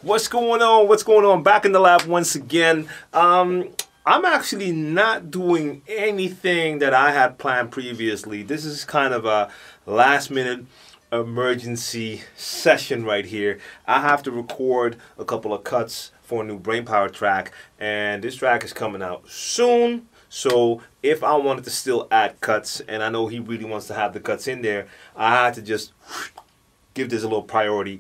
What's going on? What's going on? Back in the lab once again. I'm actually not doing anything that I had planned previously. This is kind of a last minute emergency session right here. I have to record a couple of cuts for a new Brainpower track, and this track is coming out soon. So if I wanted to still add cuts, and I know he really wants to have the cuts in there, I had to just give this a little priority,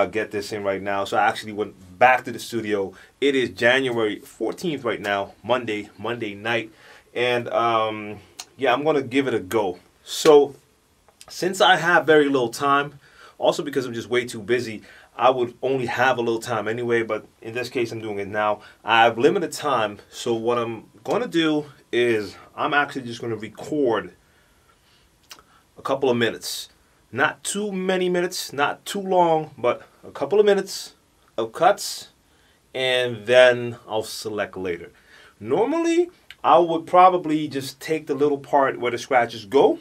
get this in right now. So I actually went back to the studio. It is January 14th right now, Monday night. And yeah, I'm gonna give it a go. So since I have very little time, also because I'm just way too busy, I would only have a little time anyway, but in this case I'm doing it now. I have limited time, so what I'm gonna do is I'm actually just gonna record a couple of minutes. Not too many minutes, not too long, but a couple of minutes of cuts, and then I'll select later. Normally, I would probably just take the little part where the scratches go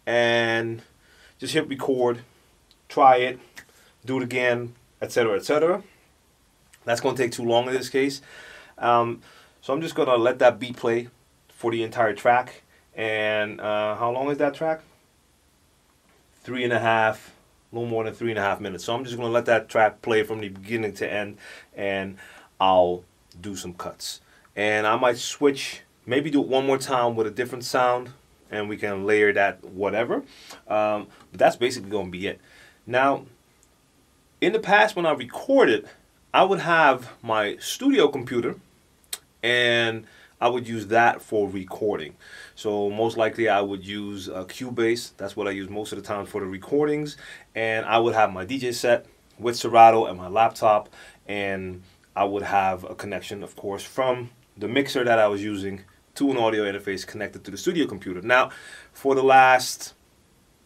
and just hit record, try it, do it again, etc., etc. That's going to take too long in this case. So I'm just going to let that beat play for the entire track. And how long is that track? 3.5, a little more than 3.5 minutes. So I'm just going to let that track play from the beginning to end, and I'll do some cuts. And I might switch, maybe do it one more time with a different sound, and we can layer that whatever. But that's basically going to be it. Now, in the past when I recorded, I would have my studio computer, and I would use that for recording. So most likely I would use Cubase. That's what I use most of the time for the recordings. And I would have my DJ set with Serato and my laptop. And I would have a connection, of course, from the mixer that I was using to an audio interface connected to the studio computer. Now, for the last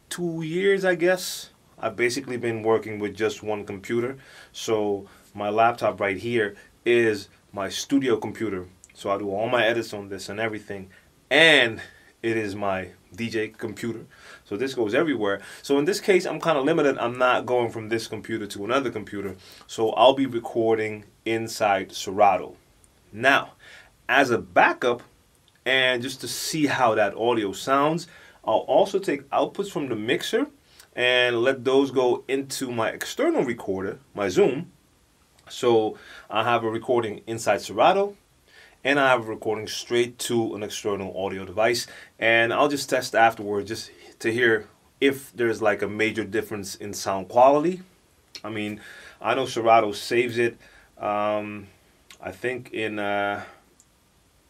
2 years, I guess, I've basically been working with just one computer. So my laptop right here is my studio computer. So I do all my edits on this and everything, and it is my DJ computer. So this goes everywhere. So in this case, I'm kind of limited. I'm not going from this computer to another computer. So I'll be recording inside Serato. Now, as a backup, and just to see how that audio sounds, I'll also take outputs from the mixer and let those go into my external recorder, my Zoom. So I have a recording inside Serato, and I have a recording straight to an external audio device, and I'll just test afterwards just to hear if there's like a major difference in sound quality. I mean, I know Serato saves it, I think in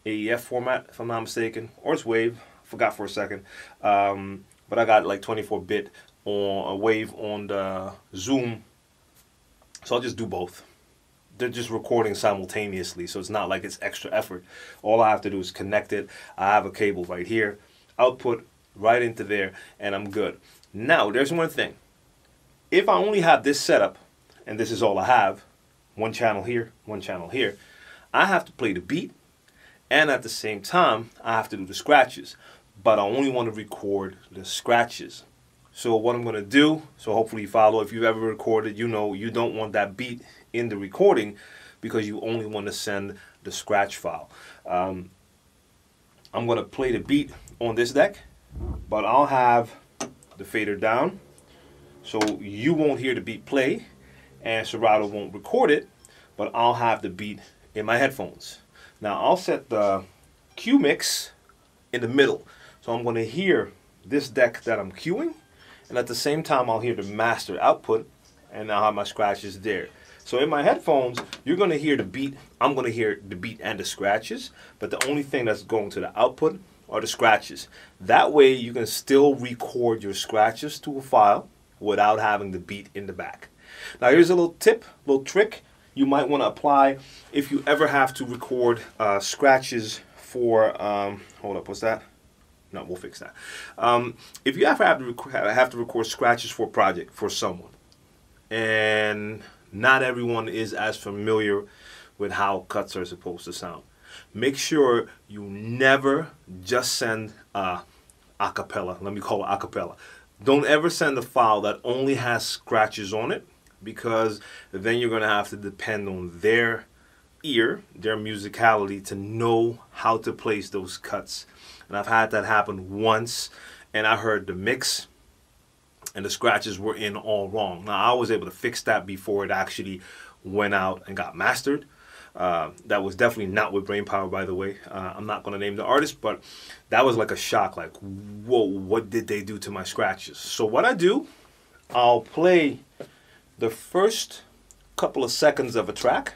AEF format, if I'm not mistaken, or it's WAV. I forgot for a second, but I got like 24-bit on a WAV on the Zoom, so I'll just do both. They're just recording simultaneously, so it's not like it's extra effort. All I have to do is connect it. I have a cable right here, output right into there, and I'm good. Now, there's one thing. If I only have this setup, and this is all I have, one channel here, one channel here, I have to play the beat, and at the same time, I have to do the scratches. But I only want to record the scratches. So what I'm going to do, so hopefully you follow, if you've ever recorded, you know you don't want that beat in the recording because you only want to send the scratch file. I'm going to play the beat on this deck, but I'll have the fader down so you won't hear the beat play and Serato won't record it, but I'll have the beat in my headphones. Now I'll set the Q mix in the middle, so I'm going to hear this deck that I'm cueing, and at the same time I'll hear the master output, and I'll have my scratches there. So in my headphones, you're going to hear the beat. I'm going to hear the beat and the scratches, but the only thing that's going to the output are the scratches. That way you can still record your scratches to a file without having the beat in the back. Now here's a little tip, little trick you might want to apply if you ever have to record scratches for, hold up, what's that? No, we'll fix that. If you ever have to record scratches for a project for someone, and not everyone is as familiar with how cuts are supposed to sound, make sure you never just send a cappella. Let me call it a cappella. Don't ever send a file that only has scratches on it. because then you're going to have to depend on their ear, their musicality, to know how to place those cuts. And I've had that happen once, and I heard the mix and the scratches were in all wrong. Now, I was able to fix that before it actually went out and got mastered. That was definitely not with Brainpower, by the way. I'm not going to name the artist, but that was like a shock, like, whoa, what did they do to my scratches? So what I do, I'll play the first couple of seconds of a track.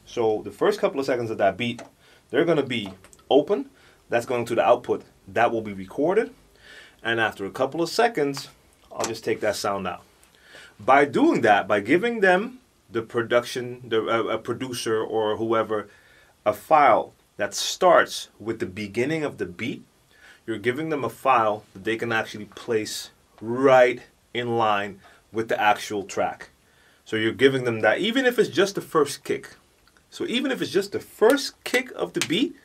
So the first couple of seconds of that beat, they're going to be open. That's going to the output. That will be recorded. And after a couple of seconds, I'll just take that sound out. By doing that, by giving them the production, a producer or whoever, a file that starts with the beginning of the beat, you're giving them a file that they can actually place right in line with the actual track. So you're giving them that, even if it's just the first kick. So even if it's just the first kick of the beat,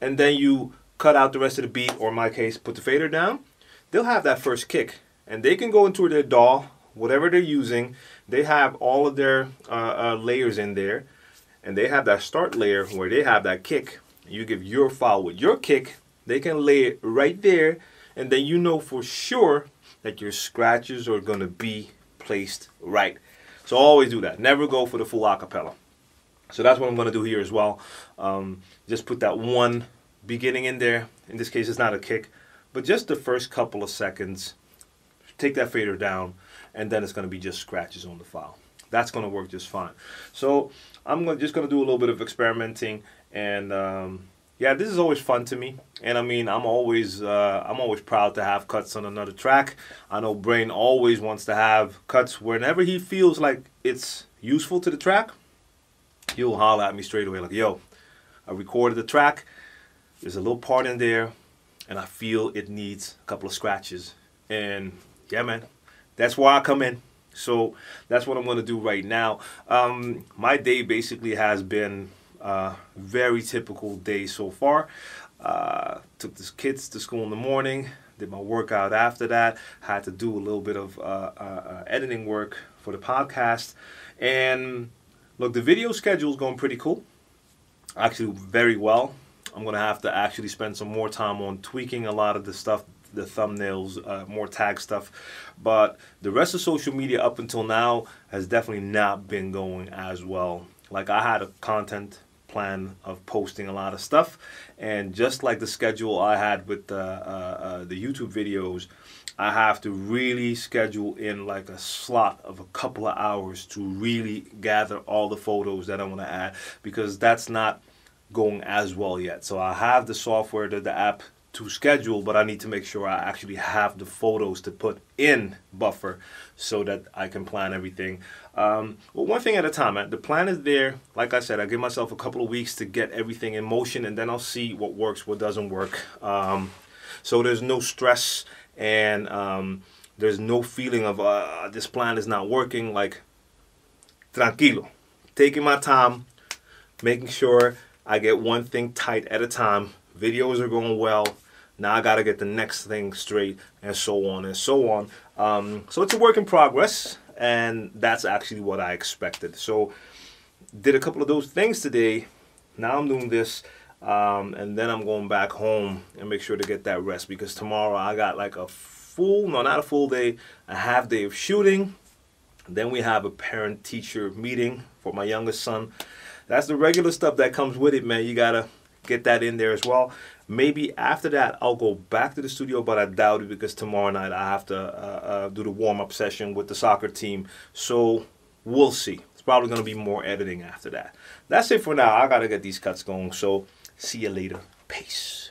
and then you cut out the rest of the beat, or in my case, put the fader down, they'll have that first kick. And they can go into their DAW, whatever they're using. They have all of their layers in there. And they have that start layer where they have that kick. You give your file with your kick, they can lay it right there. And then you know for sure that your scratches are going to be placed right. So always do that. Never go for the full acapella. So that's what I'm going to do here as well. Just put that one beginning in there. In this case, it's not a kick, but just the first couple of seconds. Take that fader down, and then it's going to be just scratches on the file. That's going to work just fine. So I'm just going to do a little bit of experimenting, and yeah, this is always fun to me. And I mean, I'm always proud to have cuts on another track. I know Brain always wants to have cuts whenever he feels like it's useful to the track. He'll holler at me straight away like, yo, I recorded the track. There's a little part in there, and I feel it needs a couple of scratches. And yeah, man, that's why I come in. So that's what I'm going to do right now. My day basically has been a very typical day so far. Took the kids to school in the morning, did my workout after that, had to do a little bit of editing work for the podcast. And look, the video schedule is going pretty cool. Actually, very well. I'm going to have to actually spend some more time on tweaking a lot of the stuff, the thumbnails, more tag stuff. But the rest of social media up until now has definitely not been going as well. Like, I had a content plan of posting a lot of stuff, and just like the schedule I had with the YouTube videos, I have to really schedule in like a slot of a couple of hours to really gather all the photos that I want to add, because that's not going as well yet. So I have the software, the app to schedule, but I need to make sure I actually have the photos to put in Buffer so that I can plan everything. Well, one thing at a time, man. The plan is there. Like I said, I give myself a couple of weeks to get everything in motion, and then I'll see what works, what doesn't work. So there's no stress, and there's no feeling of this plan is not working. Like, tranquilo, taking my time, making sure I get one thing tight at a time. Videos are going well. Now I got to get the next thing straight, and so on and so on. So it's a work in progress, and that's actually what I expected. So did a couple of those things today. Now I'm doing this, and then I'm going back home and make sure to get that rest, because tomorrow I got like a full, no, not a full day, a half day of shooting. Then we have a parent-teacher meeting for my youngest son. That's the regular stuff that comes with it, man. You got to get that in there as well. Maybe after that I'll go back to the studio, but I doubt it, because tomorrow night I have to do the warm-up session with the soccer team. So we'll see. It's probably going to be more editing after that. That's it for now. I got to get these cuts going. So see you later. Peace.